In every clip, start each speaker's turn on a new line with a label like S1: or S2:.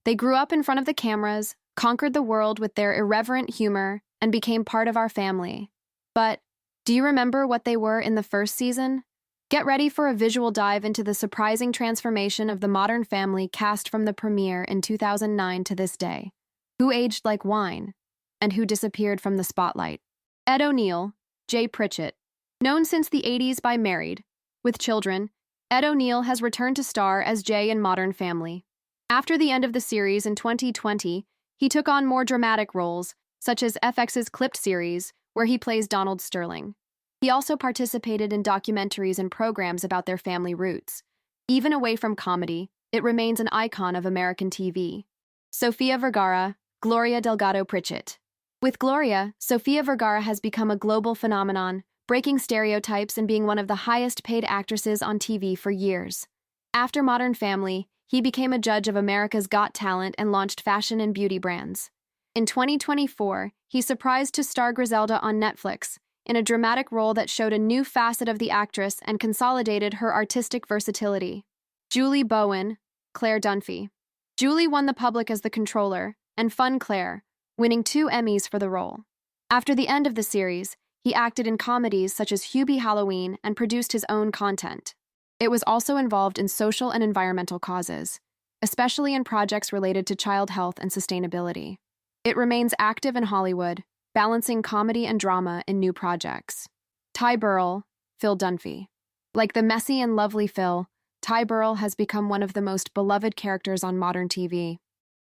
S1: They grew up in front of the cameras, conquered the world with their irreverent humor, and became part of our family. But do you remember what they were in the first season? Get ready for a visual dive into the surprising transformation of the Modern Family cast from the premiere in 2009 to this day. Who aged like wine, and who disappeared from the spotlight? Ed O'Neill, Jay Pritchett. Known since the 80s by Married, with Children, Ed O'Neill has returned to star as Jay in Modern Family. After the end of the series in 2020, he took on more dramatic roles, such as FX's Clipped series, where he plays Donald Sterling. He also participated in documentaries and programs about their family roots. Even away from comedy, it remains an icon of American TV. Sofia Vergara, Gloria Delgado Pritchett. With Gloria, Sofia Vergara has become a global phenomenon, breaking stereotypes and being one of the highest-paid actresses on TV for years. After Modern Family, he became a judge of America's Got Talent and launched fashion and beauty brands. In 2024, he surprised to star Griselda on Netflix, in a dramatic role that showed a new facet of the actress and consolidated her artistic versatility. Julie Bowen, Claire Dunphy. Julie won the public as the controller, and Fun Claire, winning 2 Emmys for the role. After the end of the series, he acted in comedies such as Hubie Halloween and produced his own content. It was also involved in social and environmental causes, especially in projects related to child health and sustainability. It remains active in Hollywood, balancing comedy and drama in new projects. Ty Burrell, Phil Dunphy. Like the messy and lovely Phil, Ty Burrell has become one of the most beloved characters on modern TV.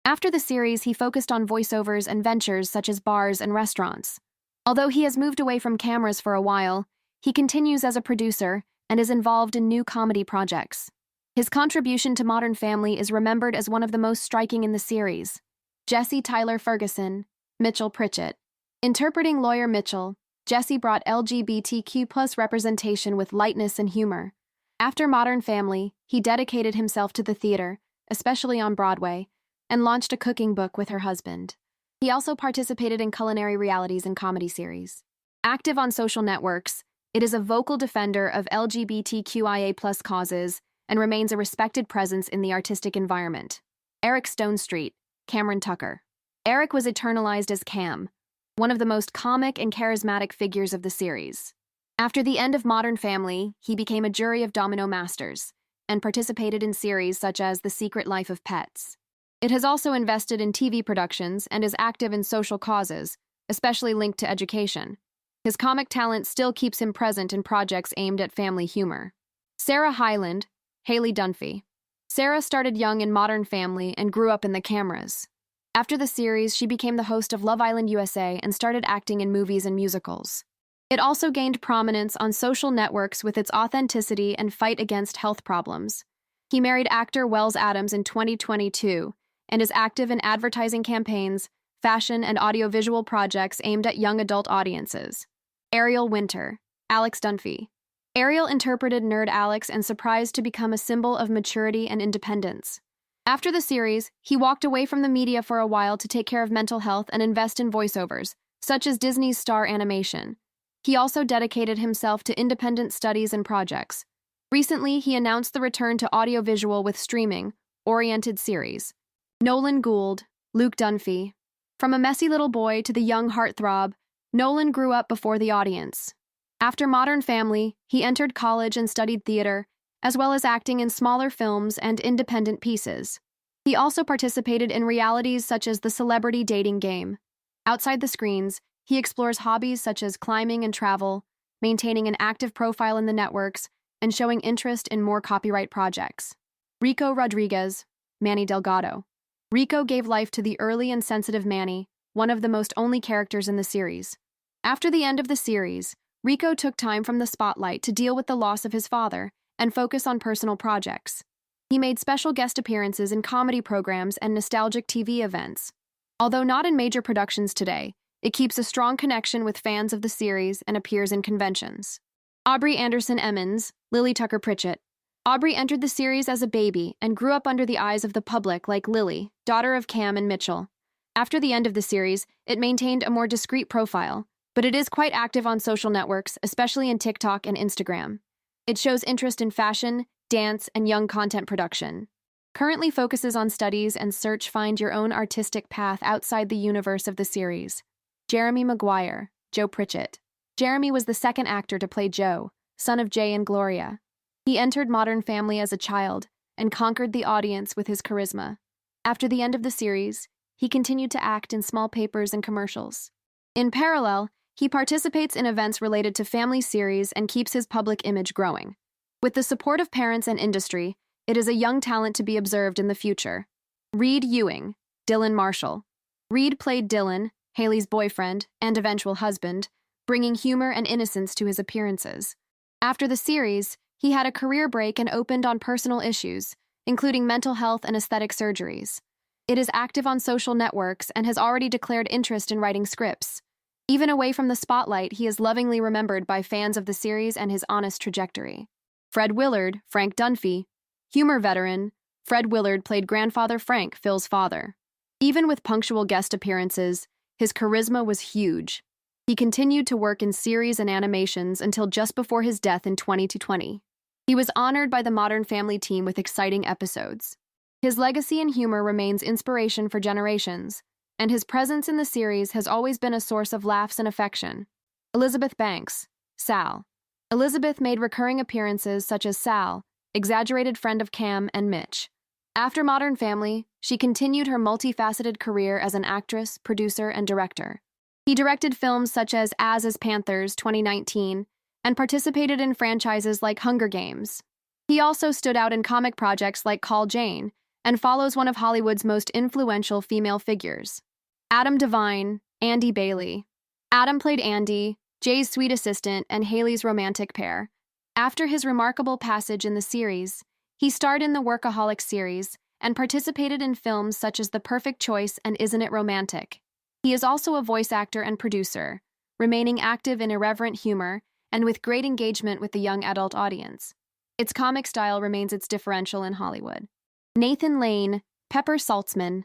S1: After the series, he focused on voiceovers and ventures such as bars and restaurants. Although he has moved away from cameras for a while, he continues as a producer and is involved in new comedy projects. His contribution to Modern Family is remembered as one of the most striking in the series. Jesse Tyler Ferguson, Mitchell Pritchett. Interpreting lawyer Mitchell, Jesse brought LGBTQ+ representation with lightness and humor. After Modern Family, he dedicated himself to the theater, especially on Broadway, and launched a cooking book with her husband. He also participated in culinary realities and comedy series. Active on social networks, it is a vocal defender of LGBTQIA+ causes and remains a respected presence in the artistic environment. Eric Stonestreet, Cameron Tucker. Eric was eternalized as Cam, one of the most comic and charismatic figures of the series. After the end of Modern Family, he became a jury of Domino Masters and participated in series such as The Secret Life of Pets. It has also invested in TV productions and is active in social causes, especially linked to education. His comic talent still keeps him present in projects aimed at family humor. Sarah Hyland, Haley Dunphy. Sarah started young in Modern Family and grew up in the cameras. After the series, she became the host of Love Island USA and started acting in movies and musicals. It also gained prominence on social networks with its authenticity and fight against health problems. He married actor Wells Adams in 2022 and is active in advertising campaigns, fashion, and audiovisual projects aimed at young adult audiences. Ariel Winter, Alex Dunphy. Ariel interpreted Nerd Alex and surprised to become a symbol of maturity and independence. After the series, he walked away from the media for a while to take care of mental health and invest in voiceovers, such as Disney's Star Animation. He also dedicated himself to independent studies and projects. Recently, he announced the return to audiovisual with streaming-oriented series. Nolan Gould, Luke Dunphy. From a messy little boy to the young heartthrob, Nolan grew up before the audience. After Modern Family, he entered college and studied theater, as well as acting in smaller films and independent pieces. He also participated in realities such as The Celebrity Dating Game. Outside the screens, he explores hobbies such as climbing and travel, maintaining an active profile in the networks, and showing interest in more copyright projects. Rico Rodriguez, Manny Delgado. Rico gave life to the early and sensitive Manny, one of the most only characters in the series. After the end of the series, Rico took time from the spotlight to deal with the loss of his father and focus on personal projects. He made special guest appearances in comedy programs and nostalgic TV events. Although not in major productions today, it keeps a strong connection with fans of the series and appears in conventions. Aubrey Anderson Emmons, Lily Tucker Pritchett. Aubrey entered the series as a baby and grew up under the eyes of the public like Lily, daughter of Cam and Mitchell. After the end of the series, it maintained a more discreet profile, but it is quite active on social networks, especially in TikTok and Instagram. It shows interest in fashion, dance, and young content production. currently focuses on studies and find your own artistic path outside the universe of the series. Jeremy Maguire, Joe Pritchett. Jeremy was the second actor to play Joe, son of Jay and Gloria. He entered Modern Family as a child and conquered the audience with his charisma. After the end of the series, he continued to act in small papers and commercials. In parallel, he participates in events related to family series and keeps his public image growing. With the support of parents and industry, it is a young talent to be observed in the future. Reed Ewing, Dylan Marshall. Reed played Dylan, Haley's boyfriend and eventual husband, bringing humor and innocence to his appearances. After the series, he had a career break and opened on personal issues, including mental health and aesthetic surgeries. It is active on social networks and has already declared interest in writing scripts. Even away from the spotlight, he is lovingly remembered by fans of the series and his honest trajectory. Fred Willard, Frank Dunphy. Humor veteran, Fred Willard played grandfather Frank, Phil's father. Even with punctual guest appearances, his charisma was huge. He continued to work in series and animations until just before his death in 2020. He was honored by the Modern Family team with exciting episodes. His legacy and humor remains inspiration for generations, and his presence in the series has always been a source of laughs and affection. Elizabeth Banks, Sal. Elizabeth made recurring appearances such as Sal, exaggerated friend of Cam and Mitch. After Modern Family, she continued her multifaceted career as an actress, producer, and director. He directed films such as Panthers 2019 and participated in franchises like Hunger Games. He also stood out in comic projects like Call Jane and follows one of Hollywood's most influential female figures. Adam Devine, Andy Bailey. Adam played Andy, Jay's sweet assistant, and Haley's romantic pair. After his remarkable passage in the series, he starred in the Workaholics series and participated in films such as The Perfect Choice and Isn't It Romantic? He is also a voice actor and producer, remaining active in irreverent humor and with great engagement with the young adult audience. Its comic style remains its differential in Hollywood. Nathan Lane, Pepper Saltzman.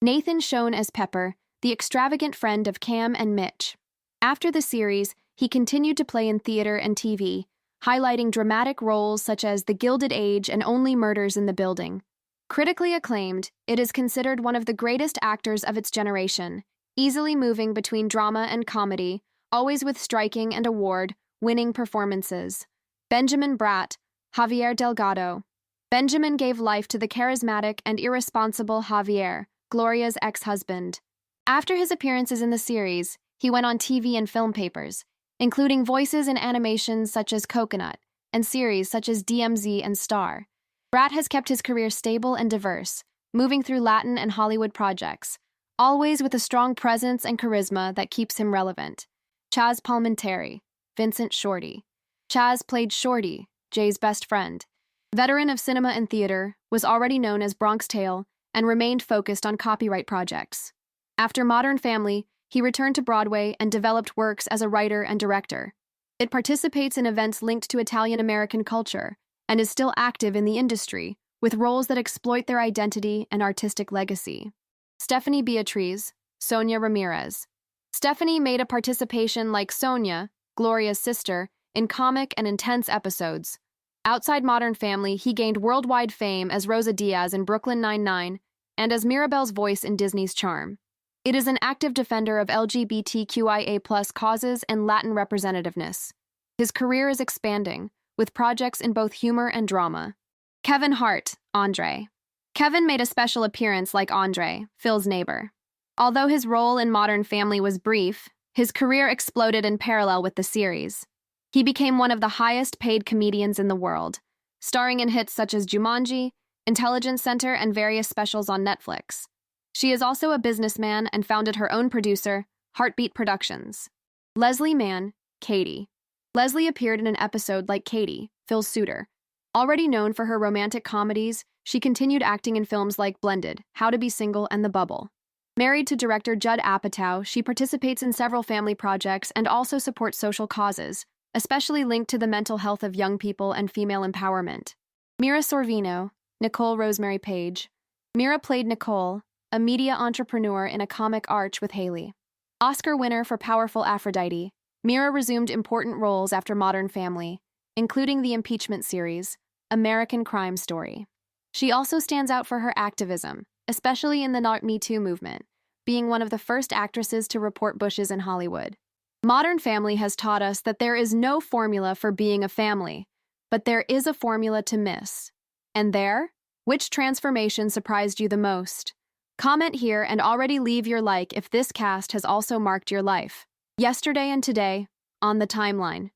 S1: Nathan shown as Pepper, the extravagant friend of Cam and Mitch. After the series, he continued to play in theater and TV, highlighting dramatic roles such as The Gilded Age and Only Murders in the Building. Critically acclaimed, it is considered one of the greatest actors of its generation, easily moving between drama and comedy, always with striking and award-winning performances. Benjamin Bratt, Javier Delgado. Benjamin gave life to the charismatic and irresponsible Javier, Gloria's ex-husband. After his appearances in the series, he went on TV and film papers, including voices in animations such as Coconut and series such as DMZ and Star. Bratt has kept his career stable and diverse, moving through Latin and Hollywood projects, always with a strong presence and charisma that keeps him relevant. Chaz Palminteri, Vincent Shorty. Chaz played Shorty, Jay's best friend. Veteran of cinema and theater, was already known as Bronx Tale and remained focused on copyright projects. After Modern Family, he returned to Broadway and developed works as a writer and director. It participates in events linked to Italian-American culture and is still active in the industry, with roles that exploit their identity and artistic legacy. Stephanie Beatriz, Sonia Ramirez. Stephanie made a participation like Sonia, Gloria's sister, in comic and intense episodes. Outside Modern Family, he gained worldwide fame as Rosa Diaz in Brooklyn Nine-Nine and as Mirabel's voice in Disney's Charm. It is an active defender of LGBTQIA+ causes and Latin representativeness. His career is expanding, with projects in both humor and drama. Kevin Hart, Andre. Kevin made a special appearance like Andre, Phil's neighbor. Although his role in Modern Family was brief, his career exploded in parallel with the series. He became one of the highest-paid comedians in the world, starring in hits such as Jumanji, Intelligence Center, and various specials on Netflix. She is also a businessman and founded her own producer, Heartbeat Productions. Leslie Mann, Katie. Leslie appeared in an episode like Katie, Phil's suitor. Already known for her romantic comedies, she continued acting in films like Blended, How to Be Single, and The Bubble. Married to director Judd Apatow, she participates in several family projects and also supports social causes, especially linked to the mental health of young people and female empowerment. Mira Sorvino, Nicole Rosemary Page. Mira played Nicole, a media entrepreneur in a comic arch with Haley. Oscar winner for Powerful Aphrodite, Mira resumed important roles after Modern Family, including the impeachment series, American Crime Story. She also stands out for her activism, especially in the Not Me Too movement, being one of the first actresses to report bushes in Hollywood. Modern Family has taught us that there is no formula for being a family, but there is a formula to miss. And there? Which transformation surprised you the most? Comment here and already leave your like if this cast has also marked your life. Yesterday and today, on the timeline.